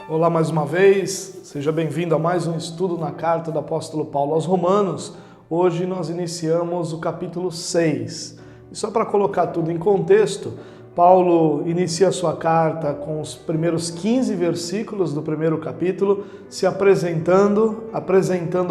Olá mais uma vez, seja bem-vindo a mais um estudo na carta do apóstolo Paulo aos Romanos. Hoje nós iniciamos o capítulo 6. E só para colocar tudo em contexto, Paulo inicia a sua carta com os primeiros 15 versículos do primeiro capítulo, se apresentando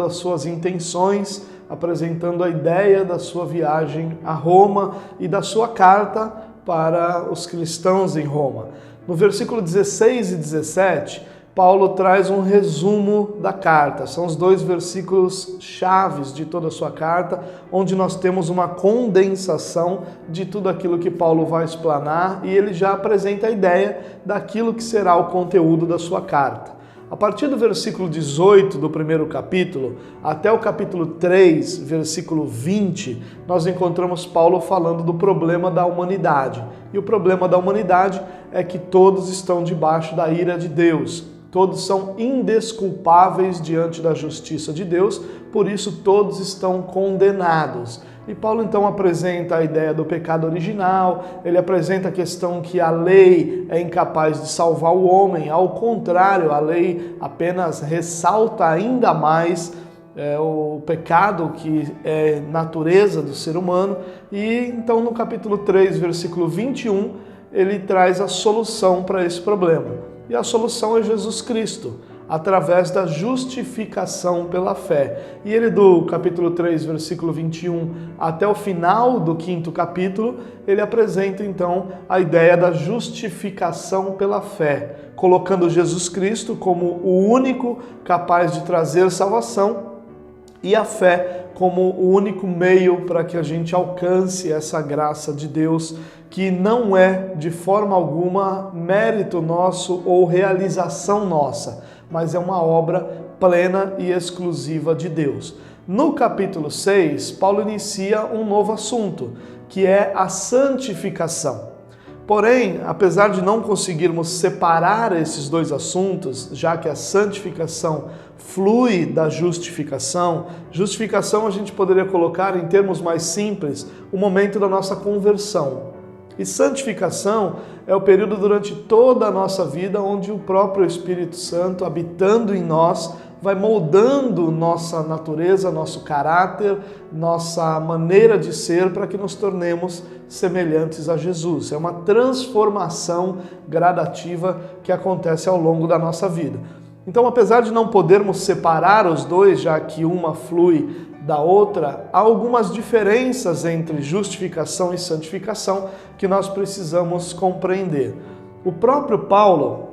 as suas intenções, apresentando a ideia da sua viagem a Roma e da sua carta para os cristãos em Roma. No versículo 16 e 17, Paulo traz um resumo da carta. São os dois versículos chaves de toda a sua carta, onde nós temos uma condensação de tudo aquilo que Paulo vai explanar e ele já apresenta a ideia daquilo que será o conteúdo da sua carta. A partir do versículo 18 do primeiro capítulo até o capítulo 3, versículo 20, nós encontramos Paulo falando do problema da humanidade. E o problema da humanidade é que todos estão debaixo da ira de Deus. Todos são indesculpáveis diante da justiça de Deus, por isso todos estão condenados. E Paulo então apresenta a ideia do pecado original, ele apresenta a questão que a lei é incapaz de salvar o homem, ao contrário, a lei apenas ressalta ainda mais o pecado que é natureza do ser humano. E então no capítulo 3, versículo 21, ele traz a solução para esse problema. E a solução é Jesus Cristo, através da justificação pela fé. E ele do capítulo 3, versículo 21 até o final do 5º capítulo, ele apresenta então a ideia da justificação pela fé, colocando Jesus Cristo como o único capaz de trazer salvação e a fé como o único meio para que a gente alcance essa graça de Deus, que não é de forma alguma mérito nosso ou realização nossa, mas é uma obra plena e exclusiva de Deus. No capítulo 6, Paulo inicia um novo assunto, que é a santificação. Porém, apesar de não conseguirmos separar esses dois assuntos, já que a santificação flui da justificação, justificação a gente poderia colocar em termos mais simples, o momento da nossa conversão. E santificação é o período durante toda a nossa vida onde o próprio Espírito Santo, habitando em nós, vai moldando nossa natureza, nosso caráter, nossa maneira de ser para que nos tornemos semelhantes a Jesus. É uma transformação gradativa que acontece ao longo da nossa vida. Então, apesar de não podermos separar os dois, já que uma flui da outra, há algumas diferenças entre justificação e santificação que nós precisamos compreender. O próprio Paulo,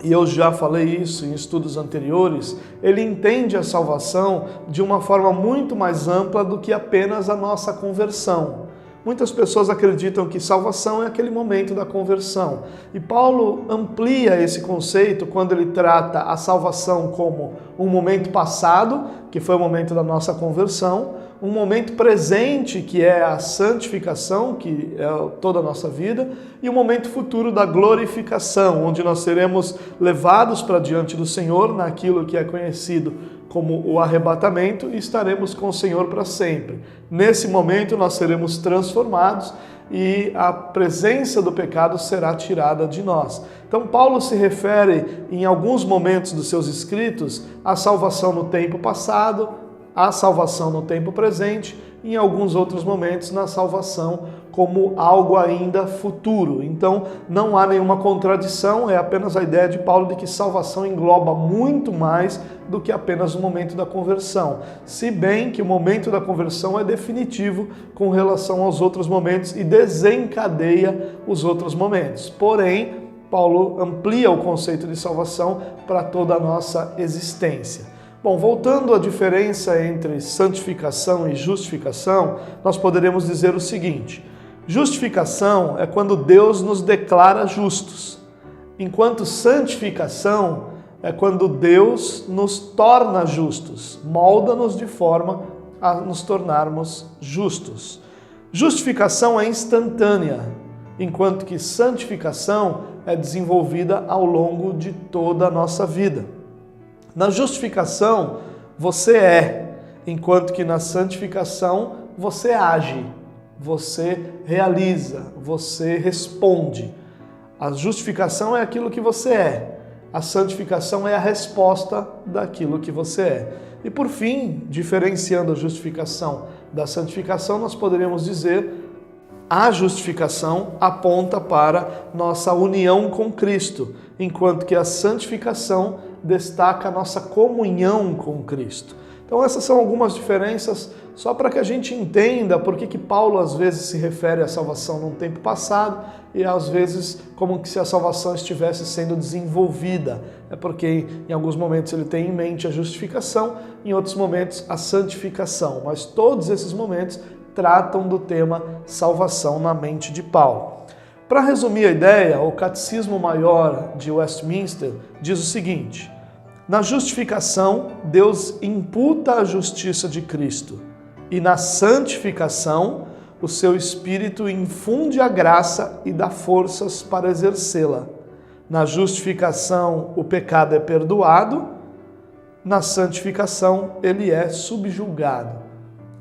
e eu já falei isso em estudos anteriores, ele entende a salvação de uma forma muito mais ampla do que apenas a nossa conversão. Muitas pessoas acreditam que salvação é aquele momento da conversão. E Paulo amplia esse conceito quando ele trata a salvação como um momento passado, que foi o momento da nossa conversão, um momento presente, que é a santificação, que é toda a nossa vida, e um momento futuro da glorificação, onde nós seremos levados para diante do Senhor naquilo que é conhecido como o arrebatamento e estaremos com o Senhor para sempre. Nesse momento nós seremos transformados e a presença do pecado será tirada de nós. Então Paulo se refere em alguns momentos dos seus escritos à salvação no tempo passado, à salvação no tempo presente e em alguns outros momentos na salvação como algo ainda futuro. Então não há nenhuma contradição, é apenas a ideia de Paulo de que salvação engloba muito mais do que apenas o momento da conversão. Se bem que o momento da conversão é definitivo com relação aos outros momentos e desencadeia os outros momentos. Porém, Paulo amplia o conceito de salvação para toda a nossa existência. Bom, voltando à diferença entre santificação e justificação, nós poderemos dizer o seguinte: justificação é quando Deus nos declara justos, enquanto santificação é quando Deus nos torna justos, molda-nos de forma a nos tornarmos justos. Justificação é instantânea, enquanto que santificação é desenvolvida ao longo de toda a nossa vida. Na justificação, você é, enquanto que na santificação, você age, você realiza, você responde. A justificação é aquilo que você é, A santificação é a resposta daquilo que você é. E por fim, diferenciando a justificação da santificação, nós poderíamos dizer a justificação aponta para nossa união com Cristo, enquanto que a santificação destaca a nossa comunhão com Cristo. Então essas são algumas diferenças só para que a gente entenda por que Paulo às vezes se refere à salvação num tempo passado e às vezes como se a salvação estivesse sendo desenvolvida. É porque em alguns momentos ele tem em mente a justificação, em outros momentos a santificação, mas todos esses momentos tratam do tema salvação na mente de Paulo. Para resumir a ideia, o Catecismo Maior de Westminster diz o seguinte: na justificação, Deus imputa a justiça de Cristo, e na santificação, o seu Espírito infunde a graça e dá forças para exercê-la. Na justificação, o pecado é perdoado, na santificação, ele é subjugado.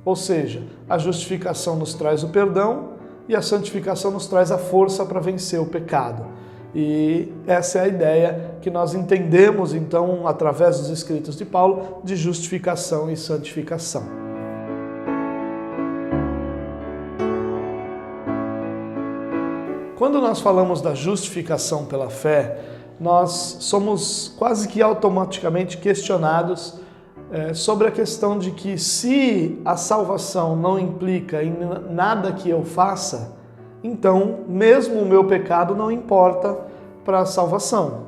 Ou seja, a justificação nos traz o perdão e a santificação nos traz a força para vencer o pecado. E essa é a ideia que nós entendemos, então, através dos escritos de Paulo, de justificação e santificação. Quando nós falamos da justificação pela fé, nós somos quase que automaticamente questionados sobre a questão de que se a salvação não implica em nada que eu faça, então mesmo o meu pecado não importa para a salvação,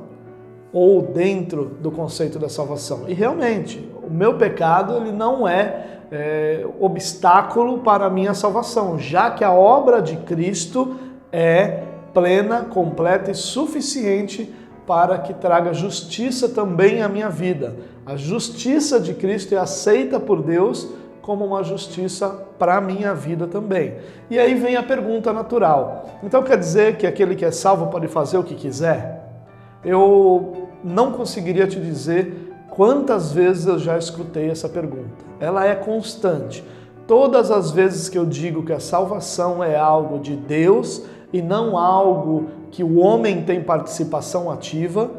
ou dentro do conceito da salvação. E realmente, o meu pecado ele não é obstáculo para a minha salvação, já que a obra de Cristo é plena, completa e suficiente para que traga justiça também à minha vida. A justiça de Cristo é aceita por Deus como uma justiça para a minha vida também. E aí vem a pergunta natural. Então quer dizer que aquele que é salvo pode fazer o que quiser? Eu não conseguiria te dizer quantas vezes eu já escutei essa pergunta. Ela é constante. Todas as vezes que eu digo que a salvação é algo de Deus e não algo que o homem tem participação ativa,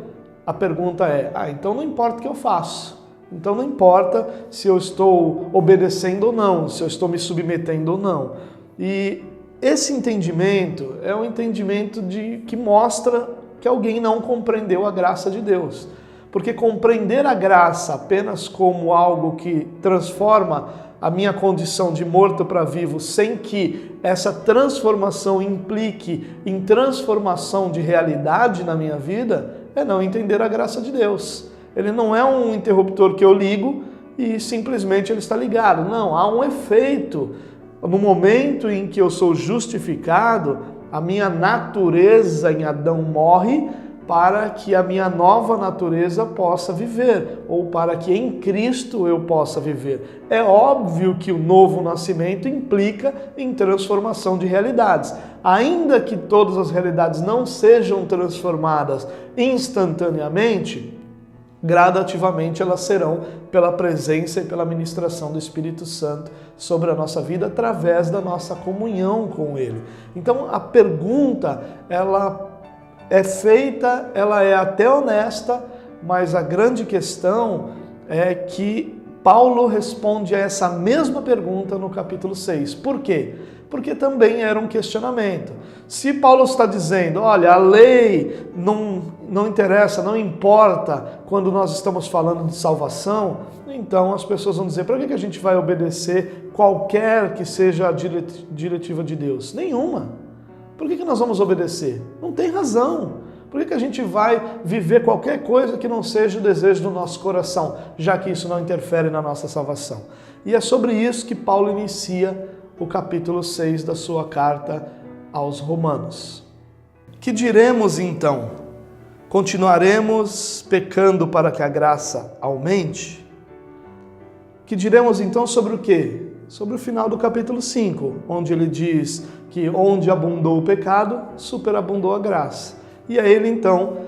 a pergunta é, então não importa o que eu faço. Então não importa se eu estou obedecendo ou não, se eu estou me submetendo ou não. E esse entendimento é um entendimento que mostra que alguém não compreendeu a graça de Deus. Porque compreender a graça apenas como algo que transforma a minha condição de morto para vivo, sem que essa transformação implique em transformação de realidade na minha vida, é não entender a graça de Deus. Ele não é um interruptor que eu ligo e simplesmente ele está ligado. Não, há um efeito. No momento em que eu sou justificado, a minha natureza em Adão morre para que a minha nova natureza possa viver, ou para que em Cristo eu possa viver. É óbvio que o novo nascimento implica em transformação de realidades. Ainda que todas as realidades não sejam transformadas instantaneamente, gradativamente elas serão pela presença e pela ministração do Espírito Santo sobre a nossa vida através da nossa comunhão com Ele. Então a pergunta, ela é feita, ela é até honesta, mas a grande questão é que Paulo responde a essa mesma pergunta no capítulo 6. Por quê? Porque também era um questionamento. Se Paulo está dizendo, olha, a lei não interessa, não importa quando nós estamos falando de salvação, então as pessoas vão dizer, para que a gente vai obedecer qualquer que seja a diretiva de Deus? Nenhuma. Por que nós vamos obedecer? Não tem razão. Por que a gente vai viver qualquer coisa que não seja o desejo do nosso coração, já que isso não interfere na nossa salvação? E é sobre isso que Paulo inicia o capítulo 6 da sua carta aos Romanos. Que diremos então? Continuaremos pecando para que a graça aumente? Que diremos então sobre o quê? Sobre o final do capítulo 5, onde ele diz que onde abundou o pecado, superabundou a graça. E aí ele então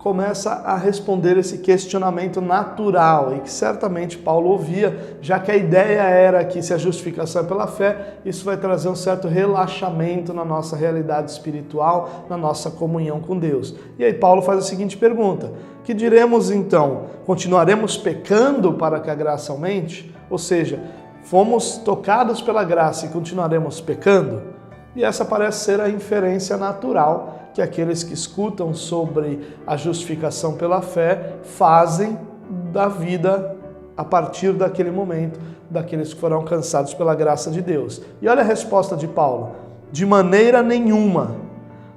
começa a responder esse questionamento natural e que certamente Paulo ouvia, já que a ideia era que se a justificação é pela fé, isso vai trazer um certo relaxamento na nossa realidade espiritual, na nossa comunhão com Deus. E aí Paulo faz a seguinte pergunta: que diremos então? Continuaremos pecando para que a graça aumente? Ou seja, fomos tocados pela graça e continuaremos pecando? E essa parece ser a inferência natural que aqueles que escutam sobre a justificação pela fé fazem da vida a partir daquele momento, daqueles que foram alcançados pela graça de Deus. E olha a resposta de Paulo: de maneira nenhuma.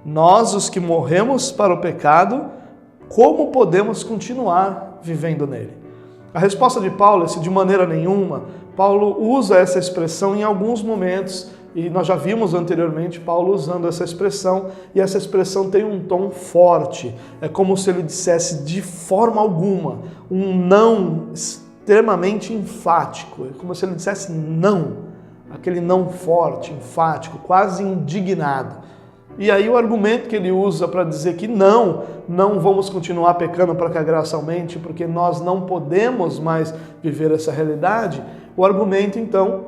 Nós, os que morremos para o pecado, como podemos continuar vivendo nele? A resposta de Paulo, esse de maneira nenhuma, Paulo usa essa expressão em alguns momentos, e nós já vimos anteriormente Paulo usando essa expressão, e essa expressão tem um tom forte. É como se ele dissesse de forma alguma, um não extremamente enfático. É como se ele dissesse não, aquele não forte, enfático, quase indignado. E aí o argumento que ele usa para dizer que não vamos continuar pecando para que a graça aumente, porque nós não podemos mais viver essa realidade, o argumento então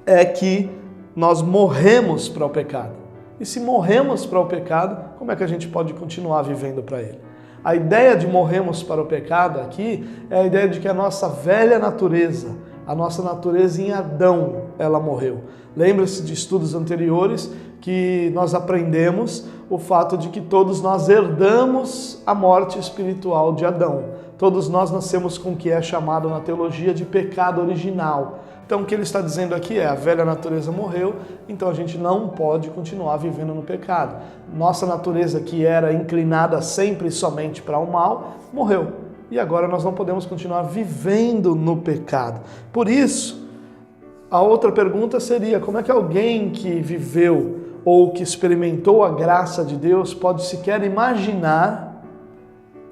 é que nós morremos para o pecado. E se morremos para o pecado, como é que a gente pode continuar vivendo para ele? A ideia de morremos para o pecado aqui é a ideia de que a nossa velha natureza, a nossa natureza em Adão, ela morreu. Lembra-se de estudos anteriores que nós aprendemos o fato de que todos nós herdamos a morte espiritual de Adão. Todos nós nascemos com o que é chamado na teologia de pecado original. Então o que ele está dizendo aqui é: a velha natureza morreu, então a gente não pode continuar vivendo no pecado. Nossa natureza, que era inclinada sempre e somente para o mal, morreu. E agora nós não podemos continuar vivendo no pecado. Por isso, a outra pergunta seria: como é que alguém que viveu ou que experimentou a graça de Deus pode sequer imaginar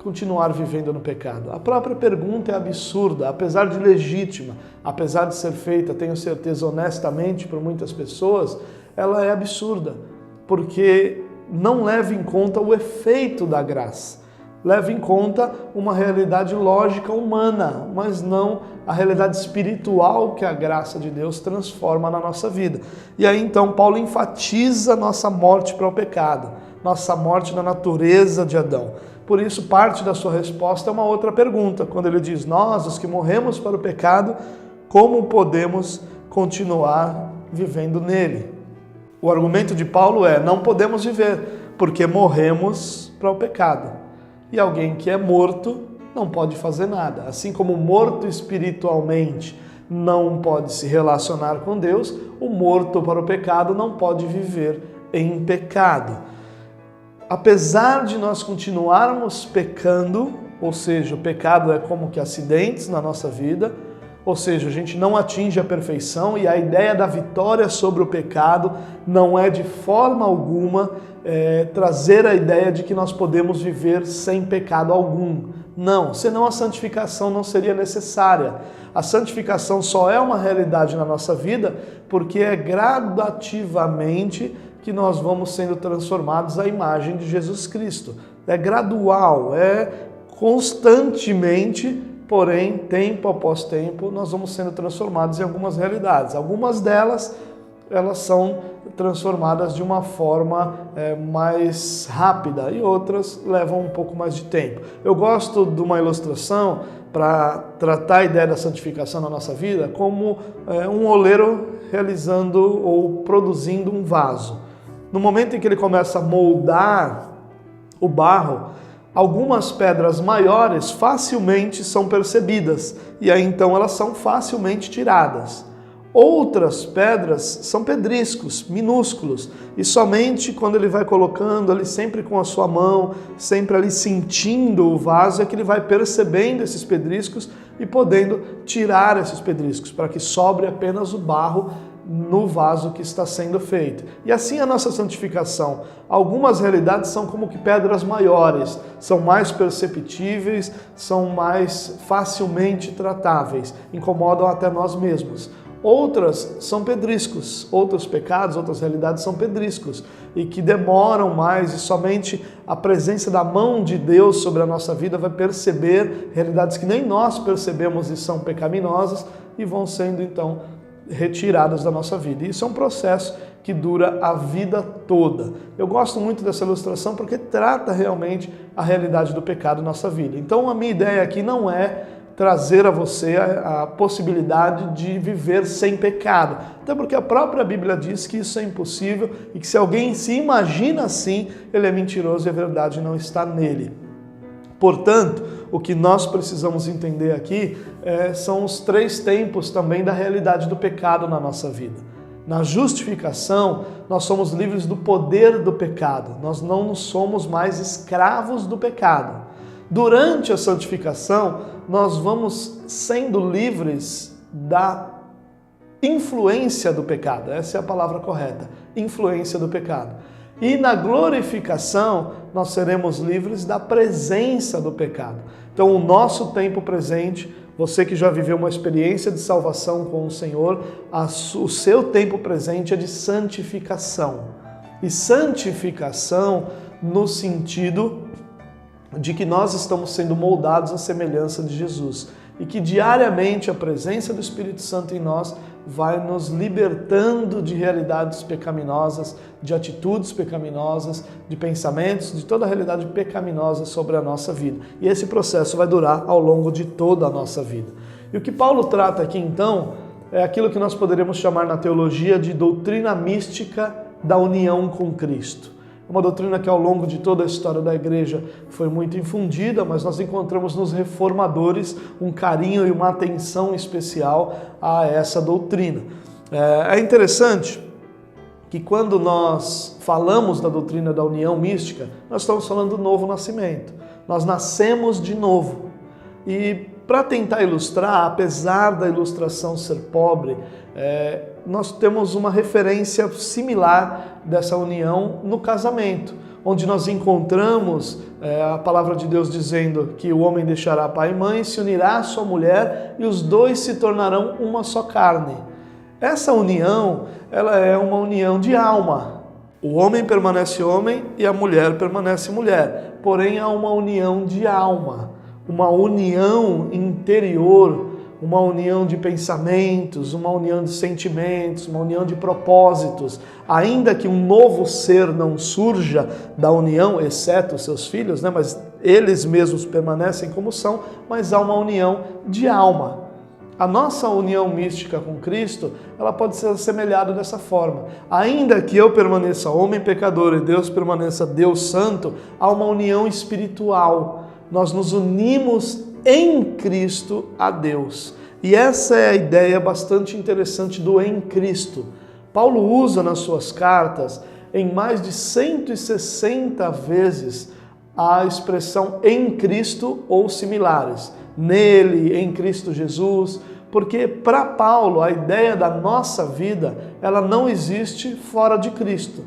continuar vivendo no pecado? A própria pergunta é absurda, apesar de legítima, apesar de ser feita, tenho certeza, honestamente por muitas pessoas, ela é absurda, porque não leva em conta o efeito da graça. Leva em conta uma realidade lógica humana, mas não a realidade espiritual que a graça de Deus transforma na nossa vida. E aí então Paulo enfatiza nossa morte para o pecado, nossa morte na natureza de Adão. Por isso, parte da sua resposta é uma outra pergunta, quando ele diz: nós, os que morremos para o pecado, como podemos continuar vivendo nele? O argumento de Paulo é: não podemos viver, porque morremos para o pecado. E alguém que é morto não pode fazer nada. Assim como morto espiritualmente não pode se relacionar com Deus, o morto para o pecado não pode viver em pecado. Apesar de nós continuarmos pecando, ou seja, o pecado é como que acidentes na nossa vida, ou seja, a gente não atinge a perfeição, e a ideia da vitória sobre o pecado não é de forma alguma trazer a ideia de que nós podemos viver sem pecado algum. Não, senão a santificação não seria necessária. A santificação só é uma realidade na nossa vida porque é gradativamente que nós vamos sendo transformados à imagem de Jesus Cristo. É gradual, é constantemente, porém, tempo após tempo, nós vamos sendo transformados em algumas realidades. Algumas delas, elas são transformadas de uma forma mais rápida e outras levam um pouco mais de tempo. Eu gosto de uma ilustração para tratar a ideia da santificação na nossa vida como um oleiro realizando ou produzindo um vaso. No momento em que ele começa a moldar o barro, algumas pedras maiores facilmente são percebidas e aí então elas são facilmente tiradas. Outras pedras são pedriscos, minúsculos, e somente quando ele vai colocando ali sempre com a sua mão, sempre ali sentindo o vaso, é que ele vai percebendo esses pedriscos e podendo tirar esses pedriscos, para que sobre apenas o barro no vaso que está sendo feito. E assim a nossa santificação. Algumas realidades são como que pedras maiores, são mais perceptíveis, são mais facilmente tratáveis, incomodam até nós mesmos. Outras são pedriscos, outros pecados, outras realidades são pedriscos e que demoram mais, e somente a presença da mão de Deus sobre a nossa vida vai perceber realidades que nem nós percebemos e são pecaminosas e vão sendo então retiradas da nossa vida. E isso é um processo que dura a vida toda. Eu gosto muito dessa ilustração porque trata realmente a realidade do pecado na nossa vida. Então a minha ideia aqui não é trazer a você a possibilidade de viver sem pecado. Até porque a própria Bíblia diz que isso é impossível e que se alguém se imagina assim, ele é mentiroso e a verdade não está nele. Portanto, o que nós precisamos entender aqui são os 3 tempos também da realidade do pecado na nossa vida. Na justificação, nós somos livres do poder do pecado. Nós não somos mais escravos do pecado. Durante a santificação, nós vamos sendo livres da influência do pecado. Essa é a palavra correta, influência do pecado. E na glorificação, nós seremos livres da presença do pecado. Então, o nosso tempo presente, você que já viveu uma experiência de salvação com o Senhor, o seu tempo presente é de santificação. E santificação no sentido de que nós estamos sendo moldados à semelhança de Jesus e que diariamente a presença do Espírito Santo em nós vai nos libertando de realidades pecaminosas, de atitudes pecaminosas, de pensamentos, de toda a realidade pecaminosa sobre a nossa vida. E esse processo vai durar ao longo de toda a nossa vida. E o que Paulo trata aqui então é aquilo que nós poderíamos chamar na teologia de doutrina mística da união com Cristo. Uma doutrina que ao longo de toda a história da igreja foi muito infundida, mas nós encontramos nos reformadores um carinho e uma atenção especial a essa doutrina. É interessante que quando nós falamos da doutrina da união mística, nós estamos falando do novo nascimento. Nós nascemos de novo. E para tentar ilustrar, apesar da ilustração ser pobre, nós temos uma referência similar dessa união no casamento, onde nós encontramos a palavra de Deus dizendo que o homem deixará pai e mãe, se unirá à sua mulher e os dois se tornarão uma só carne. Essa união, ela é uma união de alma. O homem permanece homem e a mulher permanece mulher, porém há uma união de alma, uma união interior, uma união de pensamentos, uma união de sentimentos, uma união de propósitos. Ainda que um novo ser não surja da união, exceto os seus filhos, mas eles mesmos permanecem como são, mas há uma união de alma. A nossa união mística com Cristo, ela pode ser assemelhada dessa forma. Ainda que eu permaneça homem pecador e Deus permaneça Deus santo, há uma união espiritual. Nós nos unimos em Cristo a Deus. E essa é a ideia bastante interessante do em Cristo. Paulo usa nas suas cartas, em mais de 160 vezes, a expressão em Cristo ou similares. Nele, em Cristo Jesus, porque para Paulo a ideia da nossa vida, ela não existe fora de Cristo.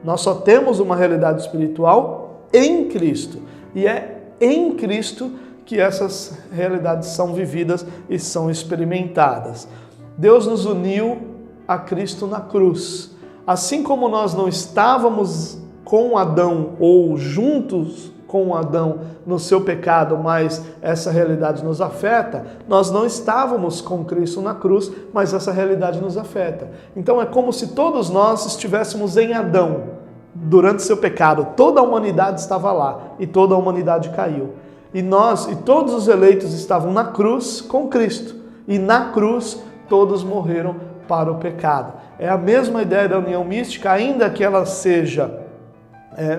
Nós só temos uma realidade espiritual em Cristo. E é em Cristo que essas realidades são vividas e são experimentadas. Deus nos uniu a Cristo na cruz. Assim como nós não estávamos com Adão ou juntos com Adão no seu pecado, mas essa realidade nos afeta, nós não estávamos com Cristo na cruz, mas essa realidade nos afeta. Então é como se todos nós estivéssemos em Adão durante seu pecado. Toda a humanidade estava lá e toda a humanidade caiu. E nós e todos os eleitos estavam na cruz com Cristo. E na cruz todos morreram para o pecado. É a mesma ideia da união mística, ainda que ela seja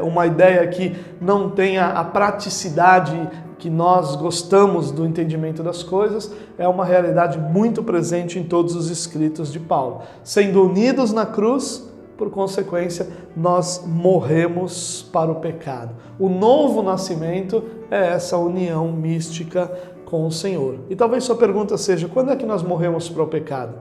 uma ideia que não tenha a praticidade que nós gostamos do entendimento das coisas, é uma realidade muito presente em todos os escritos de Paulo. Sendo unidos na cruz, por consequência, nós morremos para o pecado. O novo nascimento é essa união mística com o Senhor. E talvez sua pergunta seja, quando é que nós morremos para o pecado?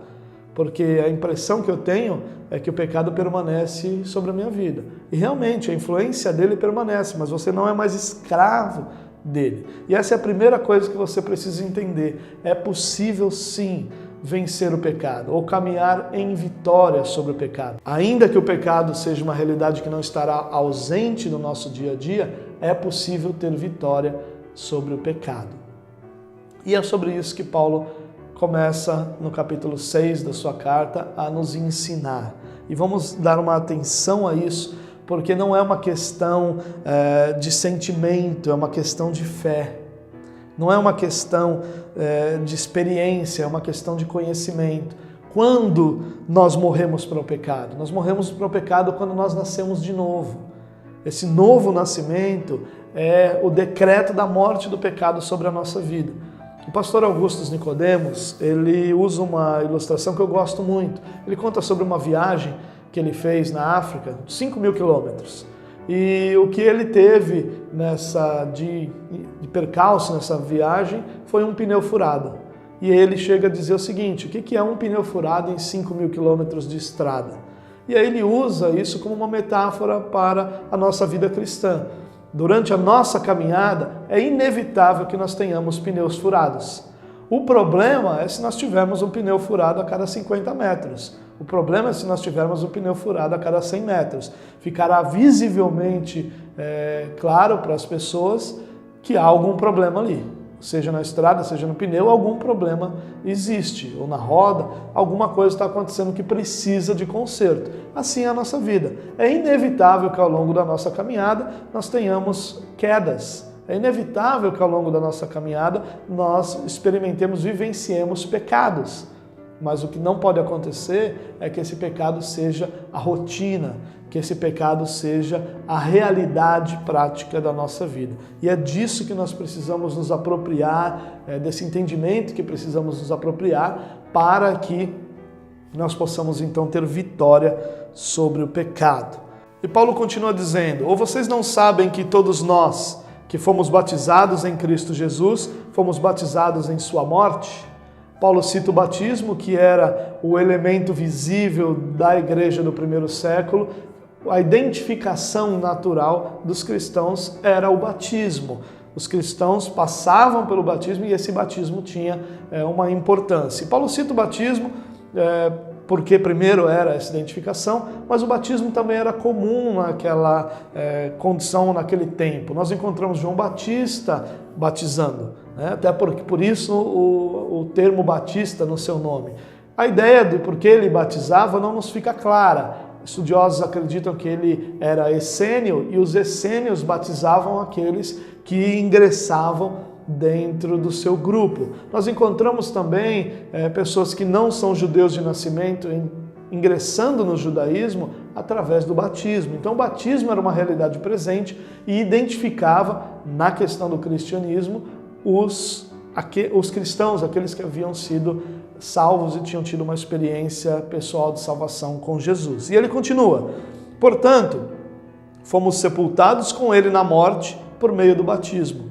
Porque a impressão que eu tenho é que o pecado permanece sobre a minha vida. E realmente, a influência dele permanece, mas você não é mais escravo dele. E essa é a primeira coisa que você precisa entender. É possível sim vencer o pecado, ou caminhar em vitória sobre o pecado. Ainda que o pecado seja uma realidade que não estará ausente no nosso dia a dia, é possível ter vitória sobre o pecado. E é sobre isso que Paulo começa no capítulo 6 da sua carta a nos ensinar. E vamos dar uma atenção a isso, porque não é uma questão de sentimento, é uma questão de fé. Não é uma questão de experiência, é uma questão de conhecimento. Quando nós morremos para o pecado? Nós morremos para o pecado quando nós nascemos de novo. Esse novo nascimento é o decreto da morte do pecado sobre a nossa vida. O pastor Augusto Nicodemos, ele usa uma ilustração que eu gosto muito. Ele conta sobre uma viagem que ele fez na África, 5.000 quilômetros. E o que ele teve de percalço nessa viagem foi um pneu furado. E ele chega a dizer o seguinte: o que é um pneu furado em 5.000 quilômetros de estrada? E aí ele usa isso como uma metáfora para a nossa vida cristã. Durante a nossa caminhada, é inevitável que nós tenhamos pneus furados. O problema é se nós tivermos um pneu furado a cada 50 metros. O problema é se nós tivermos um pneu furado a cada 100 metros. Ficará visivelmente claro para as pessoas que há algum problema ali. Seja na estrada, seja no pneu, algum problema existe. Ou na roda, alguma coisa está acontecendo que precisa de conserto. Assim é a nossa vida. É inevitável que ao longo da nossa caminhada nós tenhamos quedas. É inevitável que ao longo da nossa caminhada nós experimentemos, vivenciemos pecados. Mas o que não pode acontecer é que esse pecado seja a rotina, que esse pecado seja a realidade prática da nossa vida. E é disso que nós precisamos nos apropriar, desse entendimento que precisamos nos apropriar para que nós possamos então ter vitória sobre o pecado. E Paulo continua dizendo: ou vocês não sabem que todos nós que fomos batizados em Cristo Jesus, fomos batizados em sua morte? Paulo cita o batismo, que era o elemento visível da igreja do primeiro século. A identificação natural dos cristãos era o batismo. Os cristãos passavam pelo batismo e esse batismo tinha uma importância. E Paulo cita o batismo porque primeiro era essa identificação, mas o batismo também era comum naquela condição, naquele tempo. Nós encontramos João Batista batizando, até por isso o termo Batista no seu nome. A ideia de por que ele batizava não nos fica clara. Estudiosos acreditam que ele era essênio e os essênios batizavam aqueles que ingressavam dentro do seu grupo. Nós encontramos também pessoas que não são judeus de nascimento ingressando no judaísmo através do batismo. Então o batismo era uma realidade presente e identificava, na questão do cristianismo, os cristãos, aqueles que haviam sido salvos e tinham tido uma experiência pessoal de salvação com Jesus. E ele continua: portanto, fomos sepultados com ele na morte por meio do batismo,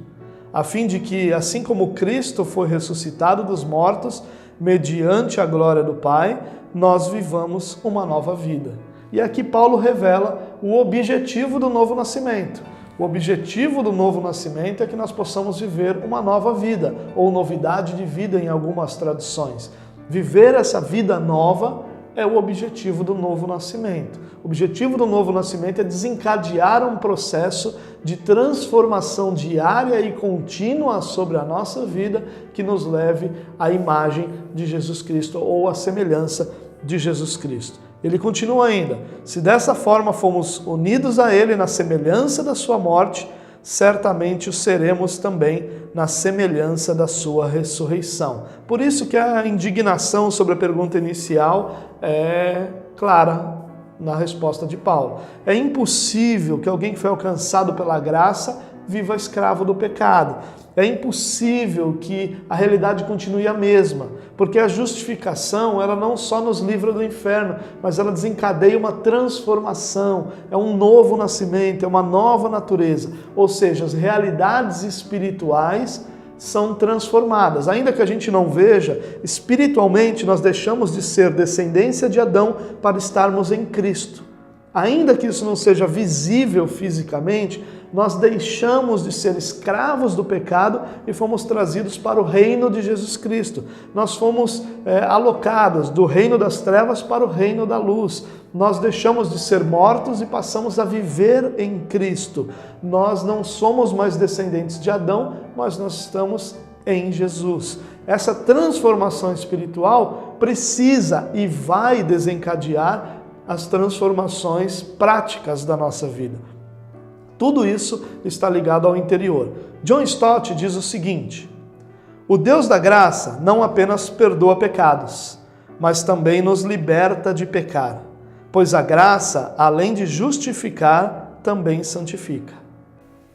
a fim de que, assim como Cristo foi ressuscitado dos mortos, mediante a glória do Pai, nós vivamos uma nova vida. E aqui Paulo revela o objetivo do novo nascimento. O objetivo do novo nascimento é que nós possamos viver uma nova vida, ou novidade de vida em algumas traduções. Viver essa vida nova é o objetivo do novo nascimento. O objetivo do novo nascimento é desencadear um processo de transformação diária e contínua sobre a nossa vida que nos leve à imagem de Jesus Cristo ou à semelhança de Jesus Cristo. Ele continua ainda: se dessa forma fomos unidos a Ele na semelhança da sua morte, certamente o seremos também na semelhança da sua ressurreição. Por isso que a indignação sobre a pergunta inicial é clara na resposta de Paulo. É impossível que alguém que foi alcançado pela graça viva escravo do pecado. É impossível que a realidade continue a mesma, porque a justificação, ela não só nos livra do inferno, mas ela desencadeia uma transformação, é um novo nascimento, é uma nova natureza. Ou seja, as realidades espirituais são transformadas. Ainda que a gente não veja, espiritualmente nós deixamos de ser descendência de Adão para estarmos em Cristo. Ainda que isso não seja visível fisicamente, nós deixamos de ser escravos do pecado e fomos trazidos para o reino de Jesus Cristo. Nós fomos alocados do reino das trevas para o reino da luz. Nós deixamos de ser mortos e passamos a viver em Cristo. Nós não somos mais descendentes de Adão, mas nós estamos em Jesus. Essa transformação espiritual precisa e vai desencadear as transformações práticas da nossa vida. Tudo isso está ligado ao interior. John Stott diz o seguinte: o Deus da graça não apenas perdoa pecados, mas também nos liberta de pecar, pois a graça, além de justificar, também santifica.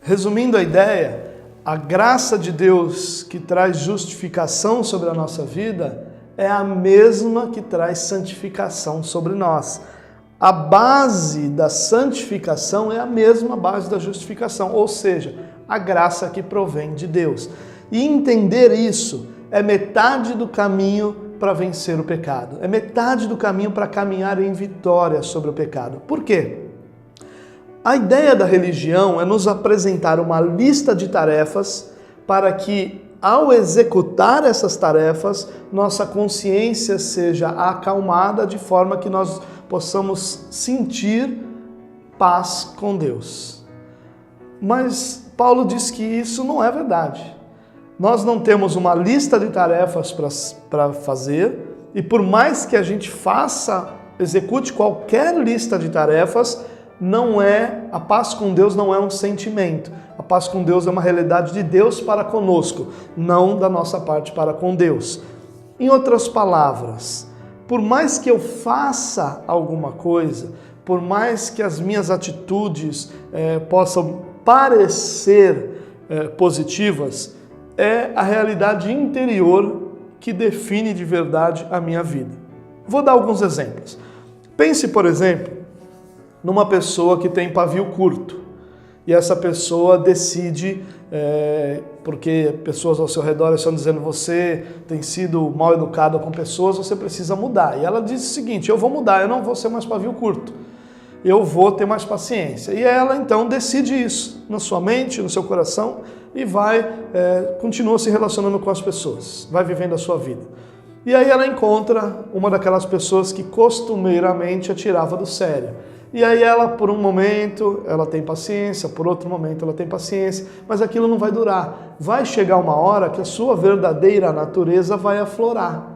Resumindo a ideia, a graça de Deus que traz justificação sobre a nossa vida é a mesma que traz santificação sobre nós. A base da santificação é a mesma base da justificação, ou seja, a graça que provém de Deus. E entender isso é metade do caminho para vencer o pecado. É metade do caminho para caminhar em vitória sobre o pecado. Por quê? A ideia da religião é nos apresentar uma lista de tarefas para que, ao executar essas tarefas, nossa consciência seja acalmada de forma que nós possamos sentir paz com Deus. Mas Paulo diz que isso não é verdade. Nós não temos uma lista de tarefas para fazer e por mais que a gente execute qualquer lista de tarefas, a paz com Deus não é um sentimento. A paz com Deus é uma realidade de Deus para conosco, não da nossa parte para com Deus. Em outras palavras, por mais que eu faça alguma coisa, por mais que as minhas atitudes possam parecer positivas, é a realidade interior que define de verdade a minha vida. Vou dar alguns exemplos. Pense, por exemplo, numa pessoa que tem pavio curto e essa pessoa decide, porque pessoas ao seu redor estão dizendo você tem sido mal educada com pessoas, você precisa mudar. E ela diz o seguinte: eu vou mudar, eu não vou ser mais pavio curto, eu vou ter mais paciência. E ela então decide isso na sua mente, no seu coração e continua se relacionando com as pessoas, vai vivendo a sua vida. E aí ela encontra uma daquelas pessoas que costumeiramente a tirava do sério. E aí ela, por um momento, ela tem paciência, por outro momento ela tem paciência, mas aquilo não vai durar. Vai chegar uma hora que a sua verdadeira natureza vai aflorar.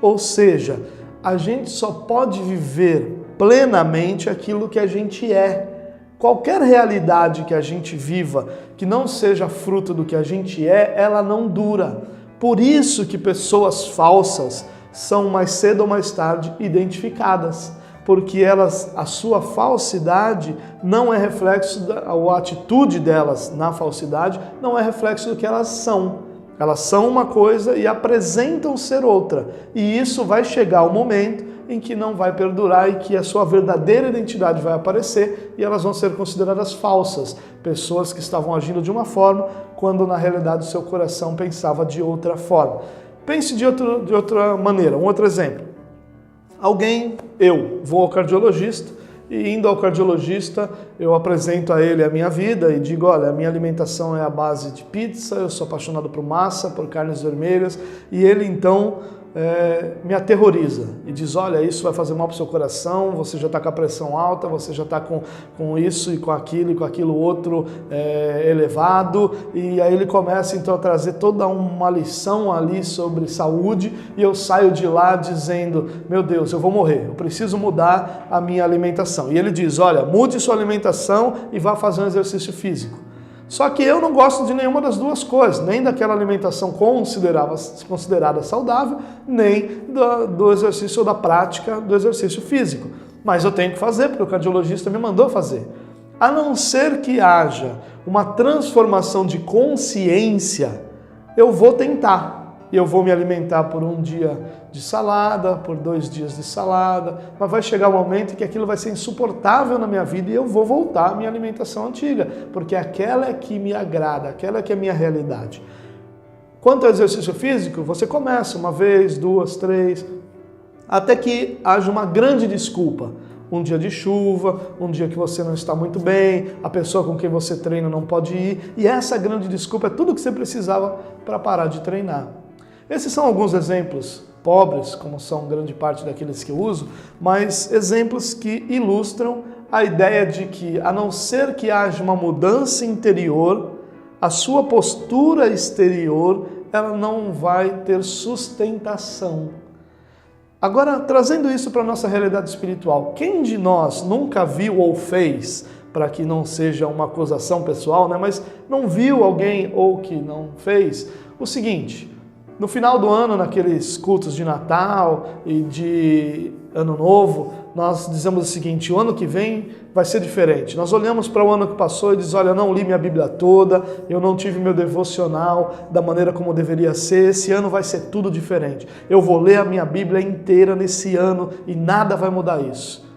Ou seja, a gente só pode viver plenamente aquilo que a gente é. Qualquer realidade que a gente viva, que não seja fruto do que a gente é, ela não dura. Por isso que pessoas falsas são mais cedo ou mais tarde identificadas. Porque a sua falsidade não é reflexo, ou a atitude delas na falsidade não é reflexo do que elas são. Elas são uma coisa e apresentam ser outra. E isso vai chegar o momento em que não vai perdurar e que a sua verdadeira identidade vai aparecer e elas vão ser consideradas falsas. Pessoas que estavam agindo de uma forma quando na realidade o seu coração pensava de outra forma. Pense de outra maneira, um outro exemplo. Eu vou ao cardiologista e indo ao cardiologista eu apresento a ele a minha vida e digo, olha, a minha alimentação é a base de pizza, eu sou apaixonado por massa, por carnes vermelhas, e ele então me aterroriza e diz, olha, isso vai fazer mal para o seu coração, você já está com a pressão alta, você já está com isso e com aquilo outro elevado, e aí ele começa então a trazer toda uma lição ali sobre saúde e eu saio de lá dizendo, meu Deus, eu vou morrer, eu preciso mudar a minha alimentação. E ele diz, olha, mude sua alimentação e vá fazer um exercício físico. Só que eu não gosto de nenhuma das duas coisas, nem daquela alimentação considerada saudável, nem do exercício ou da prática do exercício físico. Mas eu tenho que fazer, porque o cardiologista me mandou fazer. A não ser que haja uma transformação de consciência, eu vou tentar. E eu vou me alimentar por um dia de salada, por 2 dias de salada, mas vai chegar um momento em que aquilo vai ser insuportável na minha vida e eu vou voltar à minha alimentação antiga, porque aquela é que me agrada, aquela é que é a minha realidade. Quanto ao exercício físico, você começa 1 vez, 2, 3, até que haja uma grande desculpa. um dia de chuva, um dia que você não está muito bem, a pessoa com quem você treina não pode ir, e essa grande desculpa é tudo que você precisava para parar de treinar. Esses são alguns exemplos pobres, como são grande parte daqueles que eu uso, mas exemplos que ilustram a ideia de que, a não ser que haja uma mudança interior, a sua postura exterior, ela não vai ter sustentação. Agora, trazendo isso para a nossa realidade espiritual, quem de nós nunca viu ou fez, para que não seja uma acusação pessoal, mas não viu alguém ou que não fez, o seguinte: no final do ano, naqueles cultos de Natal e de Ano Novo, nós dizemos o seguinte: o ano que vem vai ser diferente. Nós olhamos para o ano que passou e dizemos: olha, eu não li minha Bíblia toda, eu não tive meu devocional da maneira como deveria ser, esse ano vai ser tudo diferente. Eu vou ler a minha Bíblia inteira nesse ano e nada vai mudar isso.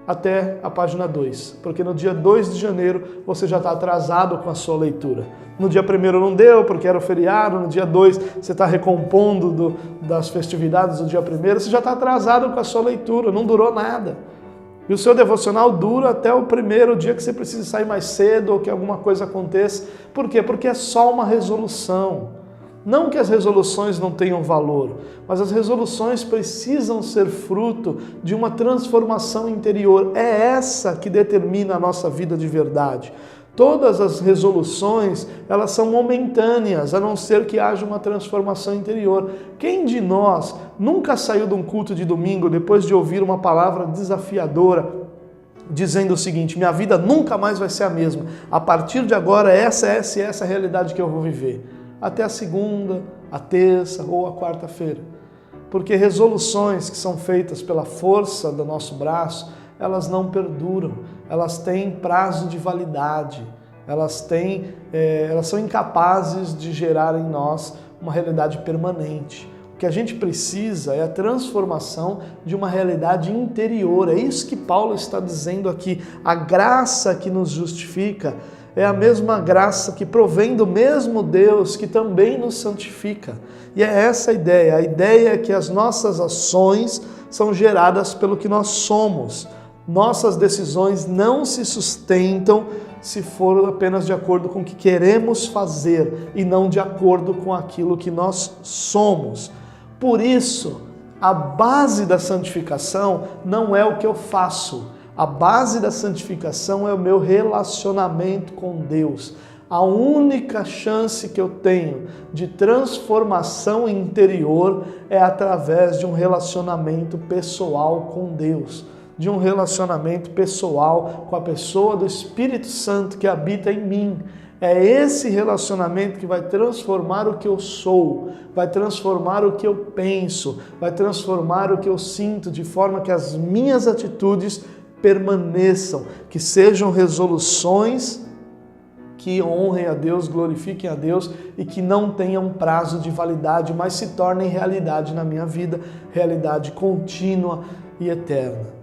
Até a página 2, porque no dia 2 de janeiro você já está atrasado com a sua leitura. No dia 1º não deu, porque era o feriado, no dia 2 você está recompondo das festividades do dia 1º, você já está atrasado com a sua leitura, não durou nada. E o seu devocional dura até o 1º dia que você precisa sair mais cedo ou que alguma coisa aconteça. Por quê? Porque é só uma resolução. Não que as resoluções não tenham valor, mas as resoluções precisam ser fruto de uma transformação interior. É essa que determina a nossa vida de verdade. Todas as resoluções, elas são momentâneas, a não ser que haja uma transformação interior. Quem de nós nunca saiu de um culto de domingo depois de ouvir uma palavra desafiadora, dizendo o seguinte: minha vida nunca mais vai ser a mesma, a partir de agora essa é a realidade que eu vou viver? Até a segunda, a terça ou a quarta-feira. Porque resoluções que são feitas pela força do nosso braço, elas não perduram, elas têm prazo de validade, elas são incapazes de gerar em nós uma realidade permanente. O que a gente precisa é a transformação de uma realidade interior. É isso que Paulo está dizendo aqui. A graça que nos justifica é a mesma graça que provém do mesmo Deus que também nos santifica. E é essa a ideia é que as nossas ações são geradas pelo que nós somos. Nossas decisões não se sustentam se for apenas de acordo com o que queremos fazer e não de acordo com aquilo que nós somos. Por isso, a base da santificação não é o que eu faço. A base da santificação é o meu relacionamento com Deus. A única chance que eu tenho de transformação interior é através de um relacionamento pessoal com Deus, de um relacionamento pessoal com a pessoa do Espírito Santo que habita em mim. É esse relacionamento que vai transformar o que eu sou, vai transformar o que eu penso, vai transformar o que eu sinto, de forma que as minhas atitudes permaneçam, que sejam resoluções que honrem a Deus, glorifiquem a Deus e que não tenham prazo de validade, mas se tornem realidade na minha vida, realidade contínua e eterna.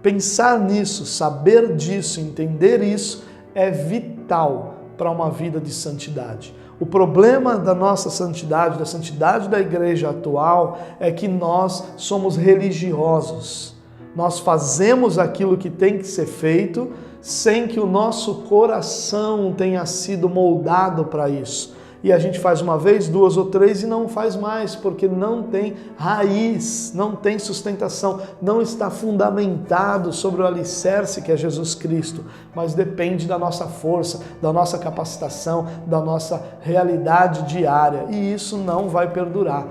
Pensar nisso, saber disso, entender isso é vital para uma vida de santidade. O problema da nossa santidade, da santidade da igreja atual, é que nós somos religiosos. Nós fazemos aquilo que tem que ser feito sem que o nosso coração tenha sido moldado para isso. E a gente faz uma vez, duas ou três e não faz mais, porque não tem raiz, não tem sustentação, não está fundamentado sobre o alicerce que é Jesus Cristo, mas depende da nossa força, da nossa capacitação, da nossa realidade diária, e isso não vai perdurar.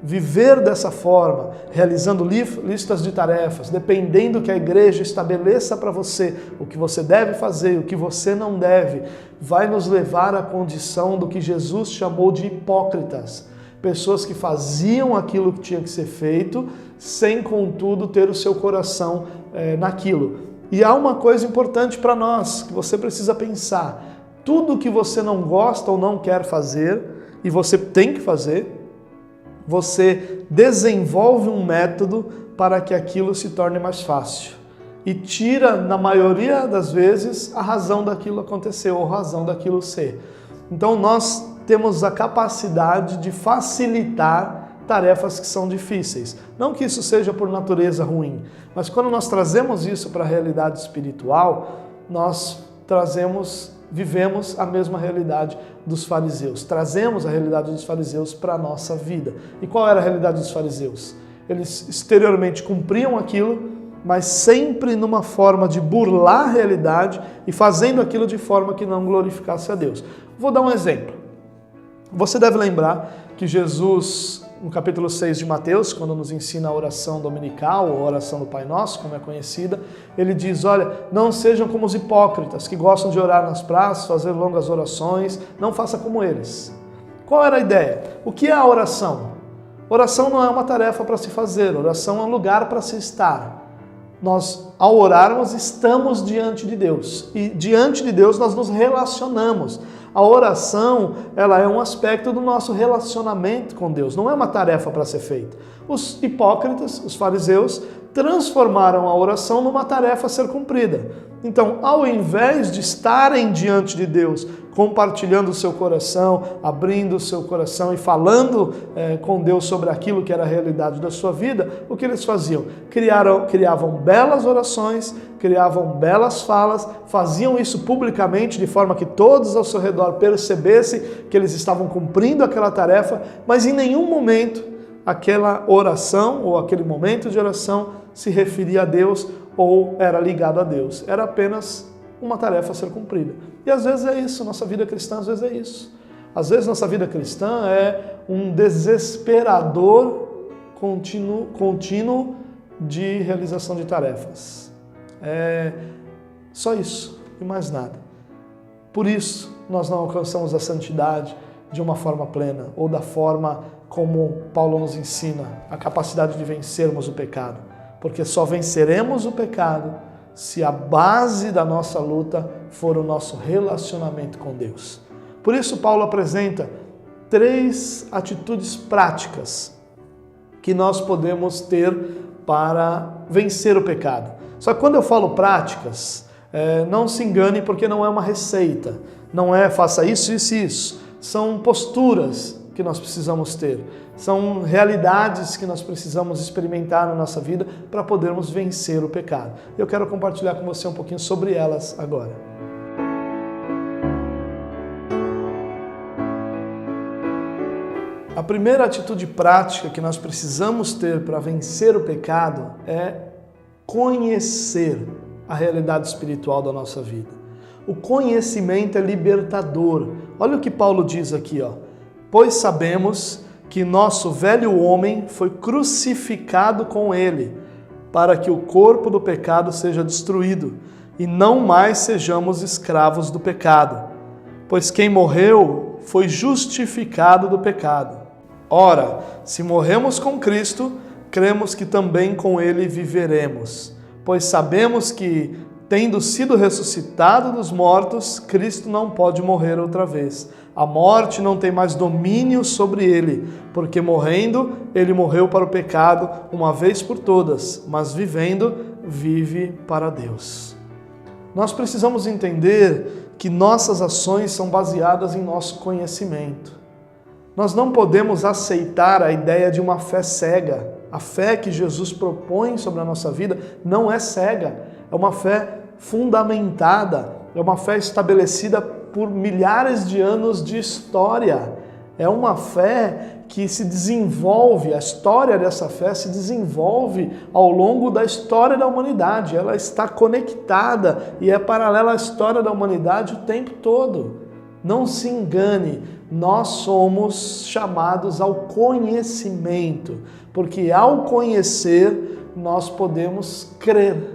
Viver dessa forma, realizando listas de tarefas, dependendo que a igreja estabeleça para você o que você deve fazer, o que você não deve, vai nos levar à condição do que Jesus chamou de hipócritas. Pessoas que faziam aquilo que tinha que ser feito, sem, contudo, ter o seu coração naquilo. E há uma coisa importante para nós, que você precisa pensar. Tudo que você não gosta ou não quer fazer, e você tem que fazer, você desenvolve um método para que aquilo se torne mais fácil. E tira, na maioria das vezes, a razão daquilo acontecer ou a razão daquilo ser. Então nós temos a capacidade de facilitar tarefas que são difíceis. Não que isso seja por natureza ruim, mas quando nós trazemos isso para a realidade espiritual, nós vivemos a mesma realidade dos fariseus. Trazemos a realidade dos fariseus para a nossa vida. E qual era a realidade dos fariseus? Eles exteriormente cumpriam aquilo, mas sempre numa forma de burlar a realidade e fazendo aquilo de forma que não glorificasse a Deus. Vou dar um exemplo. Você deve lembrar que Jesus, no capítulo 6 de Mateus, quando nos ensina a oração dominical, ou a oração do Pai Nosso, como é conhecida, ele diz, olha, não sejam como os hipócritas, que gostam de orar nas praças, fazer longas orações, não faça como eles. Qual era a ideia? O que é a oração? Oração não é uma tarefa para se fazer, oração é um lugar para se estar. Nós, ao orarmos, estamos diante de Deus. E diante de Deus nós nos relacionamos. A oração, ela é um aspecto do nosso relacionamento com Deus, não é uma tarefa para ser feita. Os hipócritas, os fariseus, transformaram a oração numa tarefa a ser cumprida. Então, ao invés de estarem diante de Deus, compartilhando o seu coração, abrindo o seu coração e falando com Deus sobre aquilo que era a realidade da sua vida, o que eles faziam? Criavam belas orações, criavam belas falas, faziam isso publicamente de forma que todos ao seu redor percebessem que eles estavam cumprindo aquela tarefa, mas em nenhum momento aquela oração ou aquele momento de oração se referia a Deus ou era ligado a Deus. Era apenas uma tarefa a ser cumprida. E às vezes é isso, nossa vida cristã às vezes é isso. Às vezes nossa vida cristã é um desesperador contínuo de realização de tarefas. É só isso e mais nada. Por isso nós não alcançamos a santidade de uma forma plena ou da forma como Paulo nos ensina, a capacidade de vencermos o pecado. Porque só venceremos o pecado se a base da nossa luta for o nosso relacionamento com Deus. Por isso Paulo apresenta 3 atitudes práticas que nós podemos ter para vencer o pecado. Só que quando eu falo práticas, não se engane porque não é uma receita. Não é faça isso, isso e isso. São posturas que nós precisamos ter. São realidades que nós precisamos experimentar na nossa vida para podermos vencer o pecado. Eu quero compartilhar com você um pouquinho sobre elas agora. A primeira atitude prática que nós precisamos ter para vencer o pecado é conhecer a realidade espiritual da nossa vida. O conhecimento é libertador. Olha o que Paulo diz aqui, ó. Pois sabemos que nosso velho homem foi crucificado com ele, para que o corpo do pecado seja destruído e não mais sejamos escravos do pecado. Pois quem morreu foi justificado do pecado. Ora, se morremos com Cristo, cremos que também com ele viveremos. Pois sabemos que, tendo sido ressuscitado dos mortos, Cristo não pode morrer outra vez. A morte não tem mais domínio sobre ele, porque morrendo, ele morreu para o pecado uma vez por todas, mas vivendo, vive para Deus. Nós precisamos entender que nossas ações são baseadas em nosso conhecimento. Nós não podemos aceitar a ideia de uma fé cega. A fé que Jesus propõe sobre a nossa vida não é cega, é uma fé fundamentada, é uma fé estabelecida por milhares de anos de história. É uma fé que se desenvolve, a história dessa fé se desenvolve ao longo da história da humanidade. Ela está conectada e é paralela à história da humanidade o tempo todo. Não se engane, nós somos chamados ao conhecimento, porque ao conhecer nós podemos crer.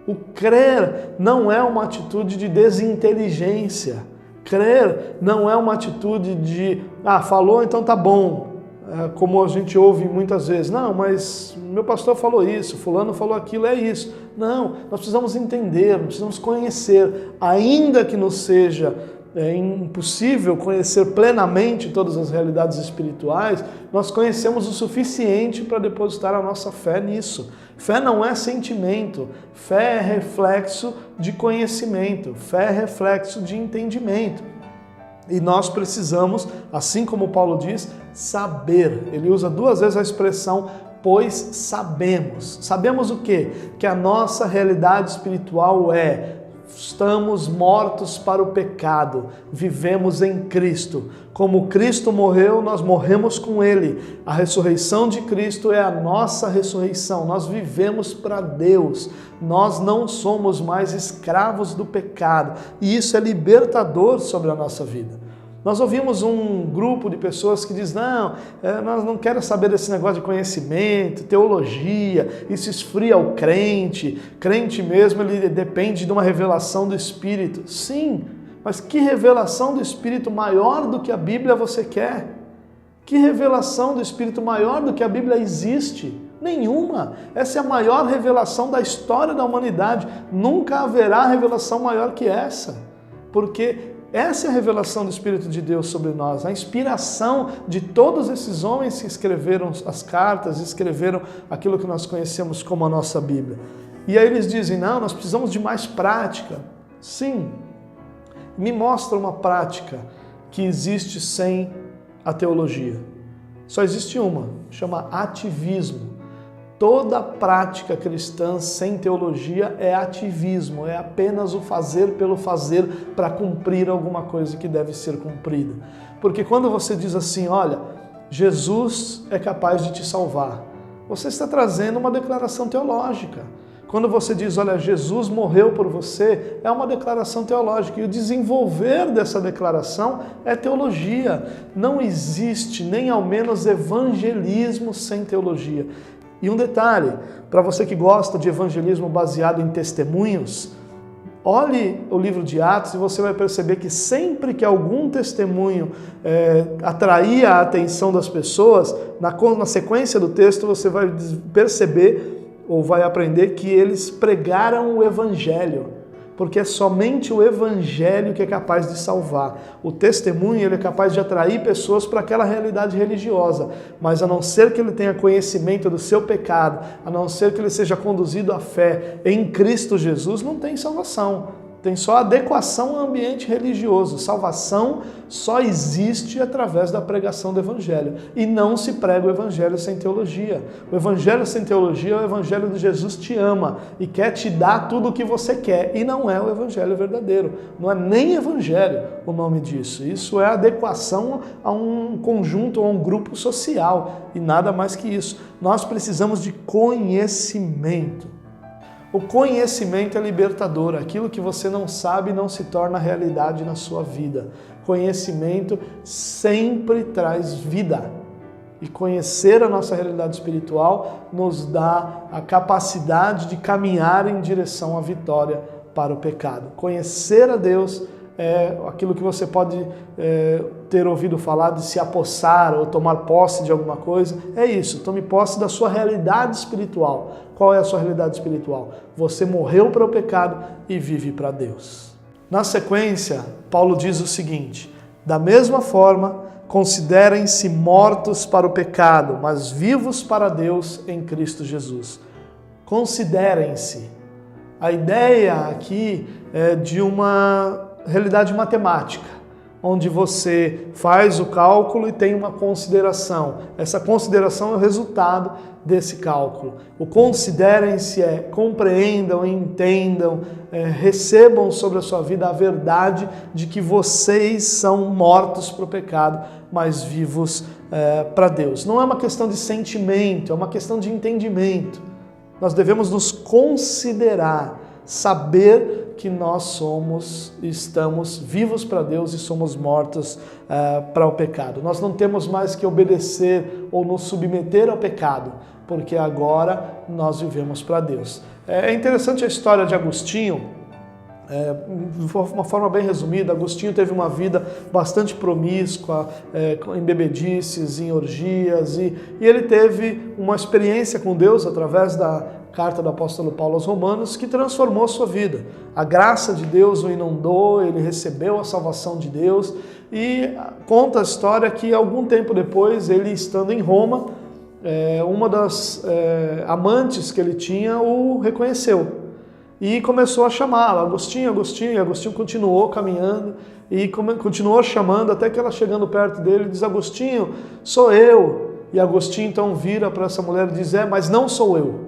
O crer não é uma atitude de desinteligência. Crer não é uma atitude de, falou, então tá bom. Como a gente ouve muitas vezes. Não, mas meu pastor falou isso, fulano falou aquilo, é isso. Não, nós precisamos entender, nós precisamos conhecer. Ainda que nos seja impossível conhecer plenamente todas as realidades espirituais, nós conhecemos o suficiente para depositar a nossa fé nisso. Fé não é sentimento, fé é reflexo de conhecimento, fé é reflexo de entendimento. E nós precisamos, assim como Paulo diz, saber. Ele usa 2 vezes a expressão pois sabemos. Sabemos o quê? Que a nossa realidade espiritual estamos mortos para o pecado, vivemos em Cristo. Como Cristo morreu, nós morremos com Ele. A ressurreição de Cristo é a nossa ressurreição. Nós vivemos para Deus. Nós não somos mais escravos do pecado. E isso é libertador sobre a nossa vida. Nós ouvimos um grupo de pessoas que diz, nós não queremos saber desse negócio de conhecimento, teologia, isso esfria o crente. Crente mesmo, ele depende de uma revelação do Espírito. Sim, mas que revelação do Espírito maior do que a Bíblia você quer? Que revelação do Espírito maior do que a Bíblia existe? Nenhuma. Essa é a maior revelação da história da humanidade. Nunca haverá revelação maior que essa. Porque essa é a revelação do Espírito de Deus sobre nós, a inspiração de todos esses homens que escreveram as cartas, escreveram aquilo que nós conhecemos como a nossa Bíblia. E aí eles dizem, nós precisamos de mais prática. Sim, me mostra uma prática que existe sem a teologia. Só existe uma, chama ativismo. Toda prática cristã sem teologia é ativismo, é apenas o fazer pelo fazer para cumprir alguma coisa que deve ser cumprida. Porque quando você diz assim, olha, Jesus é capaz de te salvar, você está trazendo uma declaração teológica. Quando você diz, olha, Jesus morreu por você, é uma declaração teológica. E o desenvolver dessa declaração é teologia. Não existe nem ao menos evangelismo sem teologia. E um detalhe, para você que gosta de evangelismo baseado em testemunhos, olhe o livro de Atos e você vai perceber que sempre que algum testemunho atraía a atenção das pessoas, na sequência do texto você vai perceber ou vai aprender que eles pregaram o Evangelho. Porque é somente o Evangelho que é capaz de salvar. O testemunho ele é capaz de atrair pessoas para aquela realidade religiosa, mas a não ser que ele tenha conhecimento do seu pecado, a não ser que ele seja conduzido à fé em Cristo Jesus, não tem salvação. Tem só adequação ao ambiente religioso. Salvação só existe através da pregação do Evangelho. E não se prega o Evangelho sem teologia. O Evangelho sem teologia é o Evangelho de Jesus te ama e quer te dar tudo o que você quer. E não é o Evangelho verdadeiro. Não é nem Evangelho o nome disso. Isso é adequação a um conjunto, a um grupo social. E nada mais que isso. Nós precisamos de conhecimento. O conhecimento é libertador. Aquilo que você não sabe não se torna realidade na sua vida. Conhecimento sempre traz vida. E conhecer a nossa realidade espiritual nos dá a capacidade de caminhar em direção à vitória para o pecado. Conhecer a Deus é aquilo que você pode ter ouvido falar de se apossar ou tomar posse de alguma coisa. É isso, tome posse da sua realidade espiritual. Qual é a sua realidade espiritual? Você morreu para o pecado e vive para Deus. Na sequência, Paulo diz o seguinte: da mesma forma, considerem-se mortos para o pecado, mas vivos para Deus em Cristo Jesus. Considerem-se. A ideia aqui é de uma realidade matemática, onde você faz o cálculo e tem uma consideração. Essa consideração é o resultado desse cálculo. O considerem-se compreendam, entendam, recebam sobre a sua vida a verdade de que vocês são mortos para o pecado, mas vivos para Deus. Não é uma questão de sentimento, é uma questão de entendimento. Nós devemos nos considerar, saber que nós estamos vivos para Deus e somos mortos para o pecado. Nós não temos mais que obedecer ou nos submeter ao pecado, porque agora nós vivemos para Deus. É interessante a história de Agostinho. De uma forma bem resumida, Agostinho teve uma vida bastante promíscua, em bebedices, em orgias, e ele teve uma experiência com Deus através da carta do apóstolo Paulo aos Romanos que transformou a sua vida. A graça de Deus o inundou, ele recebeu a salvação de Deus, e conta a história que algum tempo depois, ele estando em Roma, uma das amantes que ele tinha o reconheceu. e começou a chamá-la, Agostinho, Agostinho, e Agostinho continuou caminhando e continuou chamando, até que ela chegando perto dele diz, Agostinho, sou eu. E Agostinho então vira para essa mulher e diz, mas não sou eu.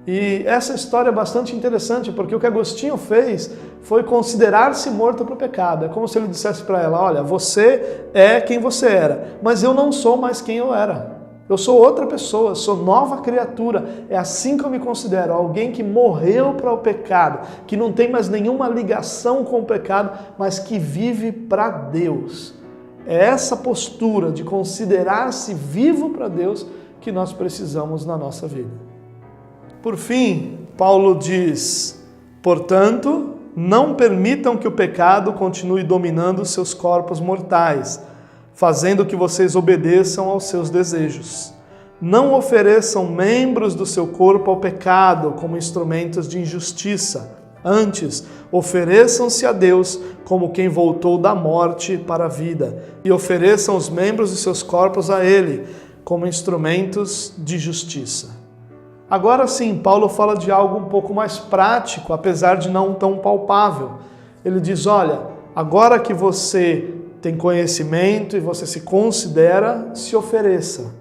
E essa história é bastante interessante, porque o que Agostinho fez foi considerar-se morto para o pecado. É como se ele dissesse para ela, olha, você é quem você era, mas eu não sou mais quem eu era. Eu sou outra pessoa, sou nova criatura. É assim que eu me considero, alguém que morreu para o pecado, que não tem mais nenhuma ligação com o pecado, mas que vive para Deus. É essa postura de considerar-se vivo para Deus que nós precisamos na nossa vida. Por fim, Paulo diz, portanto, não permitam que o pecado continue dominando seus corpos mortais, fazendo que vocês obedeçam aos seus desejos. Não ofereçam membros do seu corpo ao pecado como instrumentos de injustiça. Antes, ofereçam-se a Deus como quem voltou da morte para a vida, e ofereçam os membros de seus corpos a Ele como instrumentos de justiça. Agora sim, Paulo fala de algo um pouco mais prático, apesar de não tão palpável. Ele diz, olha, agora que você tem conhecimento e você se considera, se ofereça.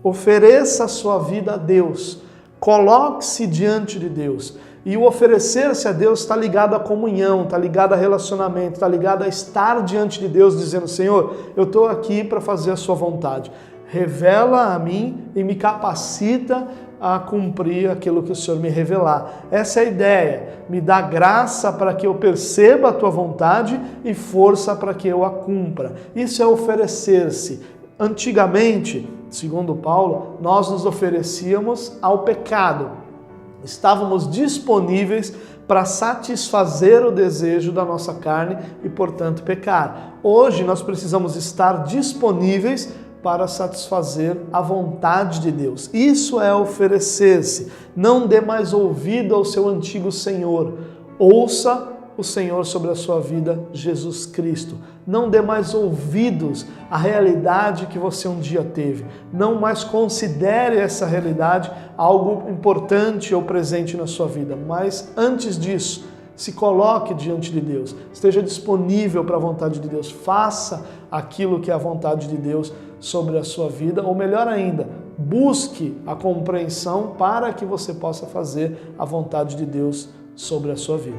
Ofereça a sua vida a Deus. Coloque-se diante de Deus. E o oferecer-se a Deus está ligado à comunhão, está ligado a relacionamento, está ligado a estar diante de Deus dizendo, Senhor, eu estou aqui para fazer a sua vontade. Revela a mim e me capacita a cumprir aquilo que o Senhor me revelar. Essa é a ideia. Me dá graça para que eu perceba a tua vontade e força para que eu a cumpra. Isso é oferecer-se. Antigamente, segundo Paulo, nós nos oferecíamos ao pecado. Estávamos disponíveis para satisfazer o desejo da nossa carne e, portanto, pecar. Hoje nós precisamos estar disponíveis para satisfazer a vontade de Deus. Isso é oferecer-se. Não dê mais ouvido ao seu antigo Senhor. Ouça o Senhor sobre a sua vida, Jesus Cristo. Não dê mais ouvidos à realidade que você um dia teve. Não mais considere essa realidade algo importante ou presente na sua vida. Mas antes disso, se coloque diante de Deus. Esteja disponível para a vontade de Deus. Faça aquilo que é a vontade de Deus sobre a sua vida. Ou melhor ainda, busque a compreensão para que você possa fazer a vontade de Deus sobre a sua vida.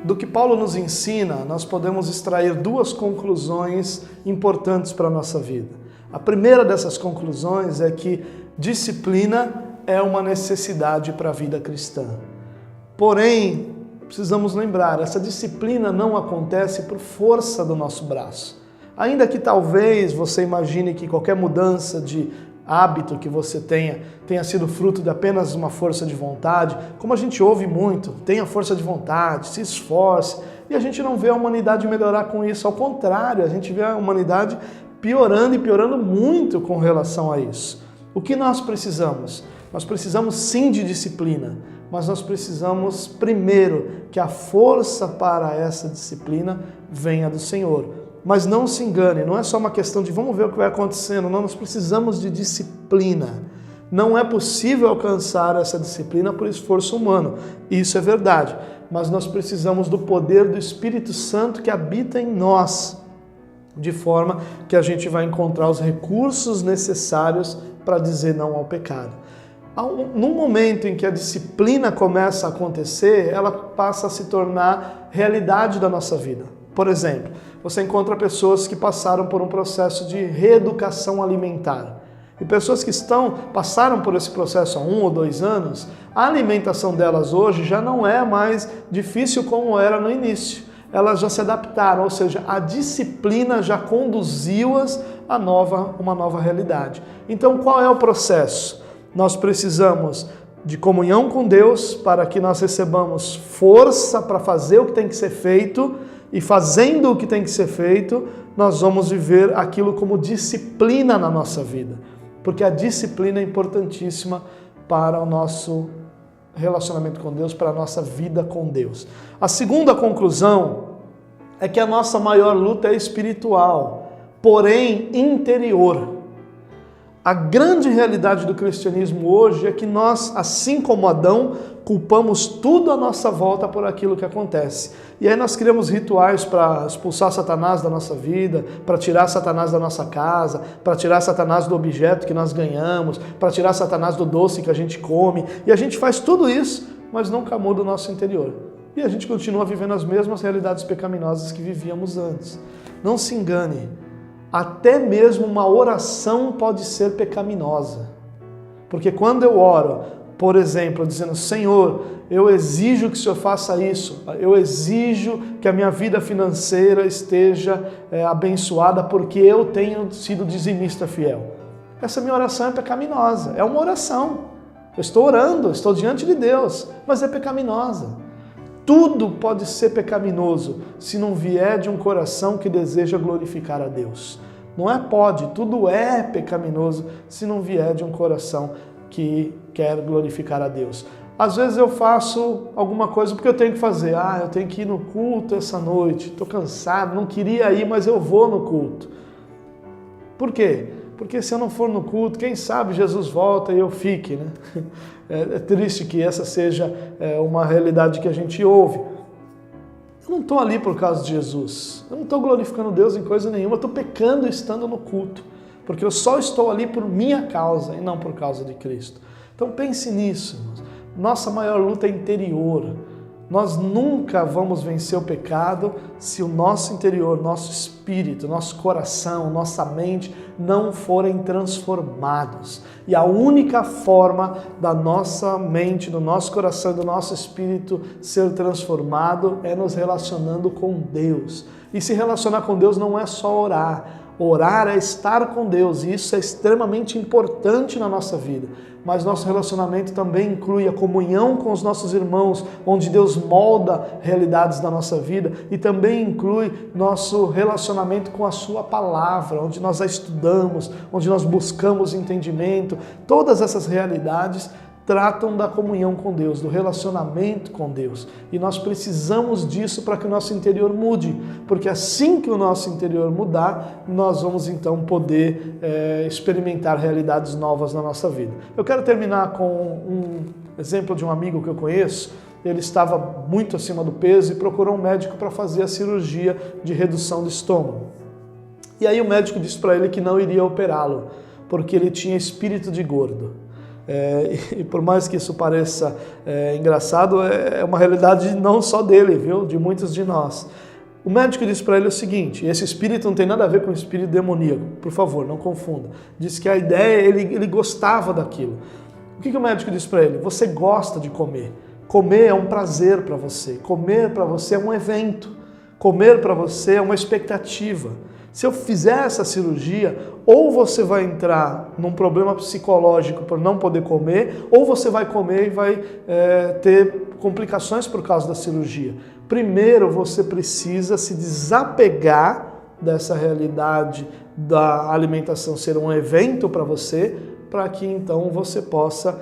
Do que Paulo nos ensina, nós podemos extrair duas conclusões importantes para a nossa vida. A primeira dessas conclusões é que disciplina é uma necessidade para a vida cristã. Porém, precisamos lembrar, essa disciplina não acontece por força do nosso braço. Ainda que talvez você imagine que qualquer mudança de hábito que você tenha sido fruto de apenas uma força de vontade, como a gente ouve muito, tenha força de vontade, se esforce, e a gente não vê a humanidade melhorar com isso, ao contrário, a gente vê a humanidade piorando e piorando muito com relação a isso. O que nós precisamos? Nós precisamos sim de disciplina, mas nós precisamos primeiro que a força para essa disciplina venha do Senhor. Mas não se engane, não é só uma questão de vamos ver o que vai acontecendo, não, nós precisamos de disciplina. Não é possível alcançar essa disciplina por esforço humano, isso é verdade, mas nós precisamos do poder do Espírito Santo que habita em nós, de forma que a gente vai encontrar os recursos necessários para dizer não ao pecado. No momento em que a disciplina começa a acontecer, ela passa a se tornar realidade da nossa vida. Por exemplo, você encontra pessoas que passaram por um processo de reeducação alimentar. E pessoas que passaram por esse processo há 1 ou 2 anos, a alimentação delas hoje já não é mais difícil como era no início. Elas já se adaptaram, ou seja, a disciplina já conduziu-as a uma nova realidade. Então, qual é o processo? Nós precisamos de comunhão com Deus para que nós recebamos força para fazer o que tem que ser feito, e fazendo o que tem que ser feito, nós vamos viver aquilo como disciplina na nossa vida. Porque a disciplina é importantíssima para o nosso relacionamento com Deus, para a nossa vida com Deus. A segunda conclusão é que a nossa maior luta é espiritual, porém interior. A grande realidade do cristianismo hoje é que nós, assim como Adão, culpamos tudo à nossa volta por aquilo que acontece. E aí nós criamos rituais para expulsar Satanás da nossa vida, para tirar Satanás da nossa casa, para tirar Satanás do objeto que nós ganhamos, para tirar Satanás do doce que a gente come. E a gente faz tudo isso, mas nunca muda o nosso interior. E a gente continua vivendo as mesmas realidades pecaminosas que vivíamos antes. Não se engane. Até mesmo uma oração pode ser pecaminosa. Porque quando eu oro, por exemplo, dizendo, Senhor, eu exijo que o Senhor faça isso, eu exijo que a minha vida financeira esteja abençoada porque eu tenho sido dizimista fiel. Essa minha oração é pecaminosa, é uma oração. Eu estou orando, estou diante de Deus, mas é pecaminosa. Tudo pode ser pecaminoso se não vier de um coração que deseja glorificar a Deus. Não é pode, tudo é pecaminoso se não vier de um coração que quer glorificar a Deus. Às vezes eu faço alguma coisa porque eu tenho que fazer. Eu tenho que ir no culto essa noite, estou cansado, não queria ir, mas eu vou no culto. Por quê? Porque se eu não for no culto, quem sabe Jesus volta e eu fique, né? É triste que essa seja uma realidade que a gente ouve. Eu não estou ali por causa de Jesus. Eu não estou glorificando Deus em coisa nenhuma. Eu estou pecando estando no culto. Porque eu só estou ali por minha causa e não por causa de Cristo. Então pense nisso, irmãos. Nossa maior luta é interior. Nós nunca vamos vencer o pecado se o nosso interior, nosso espírito, nosso coração, nossa mente não forem transformados. E a única forma da nossa mente, do nosso coração e do nosso espírito ser transformado é nos relacionando com Deus. E se relacionar com Deus não é só orar. Orar é estar com Deus e isso é extremamente importante na nossa vida. Mas nosso relacionamento também inclui a comunhão com os nossos irmãos, onde Deus molda realidades da nossa vida, e também inclui nosso relacionamento com a sua palavra, onde nós a estudamos, onde nós buscamos entendimento. Todas essas realidades tratam da comunhão com Deus, do relacionamento com Deus. E nós precisamos disso para que o nosso interior mude, porque assim que o nosso interior mudar, nós vamos então poder experimentar realidades novas na nossa vida. Eu quero terminar com um exemplo de um amigo que eu conheço. Ele estava muito acima do peso e procurou um médico para fazer a cirurgia de redução do estômago. E aí o médico disse para ele que não iria operá-lo, porque ele tinha espírito de gordo. E por mais que isso pareça engraçado, é uma realidade não só dele, viu? De muitos de nós. O médico disse para ele o seguinte, esse espírito não tem nada a ver com o espírito demoníaco, por favor, não confunda. Disse que a ideia, ele gostava daquilo. O que o médico disse para ele? Você gosta de comer. Comer é um prazer para você. Comer para você é um evento. Comer para você é uma expectativa. Se eu fizer essa cirurgia, ou você vai entrar num problema psicológico por não poder comer, ou você vai comer e vai ter complicações por causa da cirurgia. Primeiro, você precisa se desapegar dessa realidade da alimentação ser um evento para você, para que então você possa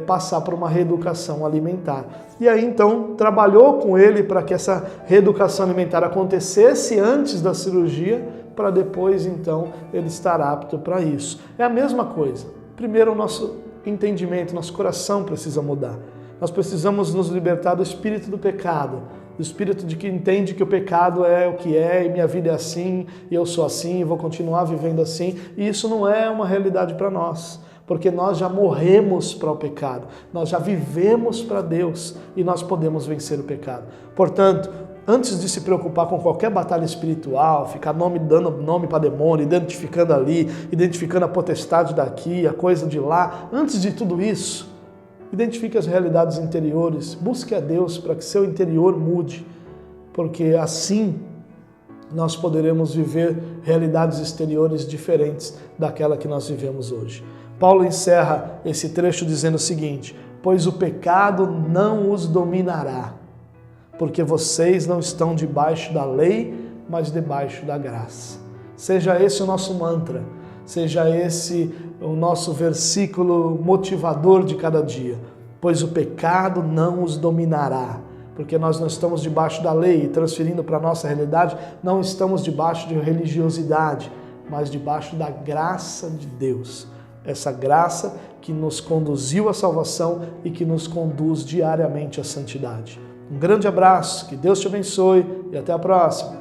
passar por uma reeducação alimentar. E aí então trabalhou com ele para que essa reeducação alimentar acontecesse antes da cirurgia, para depois então ele estar apto para isso. É a mesma coisa. Primeiro o nosso entendimento, nosso coração precisa mudar. Nós precisamos nos libertar do espírito do pecado, do espírito de que entende que o pecado é o que é, e minha vida é assim, e eu sou assim, e vou continuar vivendo assim. E isso não é uma realidade para nós, porque nós já morremos para o pecado, nós já vivemos para Deus e nós podemos vencer o pecado. Portanto, antes de se preocupar com qualquer batalha espiritual, ficar dando nome para demônio, identificando ali, identificando a potestade daqui, a coisa de lá, antes de tudo isso, identifique as realidades interiores, busque a Deus para que seu interior mude, porque assim nós poderemos viver realidades exteriores diferentes daquela que nós vivemos hoje. Paulo encerra esse trecho dizendo o seguinte: pois o pecado não os dominará, porque vocês não estão debaixo da lei, mas debaixo da graça. Seja esse o nosso mantra, seja esse o nosso versículo motivador de cada dia. Pois o pecado não os dominará, porque nós não estamos debaixo da lei, e transferindo para a nossa realidade, não estamos debaixo de religiosidade, mas debaixo da graça de Deus. essa graça que nos conduziu à salvação e que nos conduz diariamente à santidade. Um grande abraço, que Deus te abençoe e até a próxima.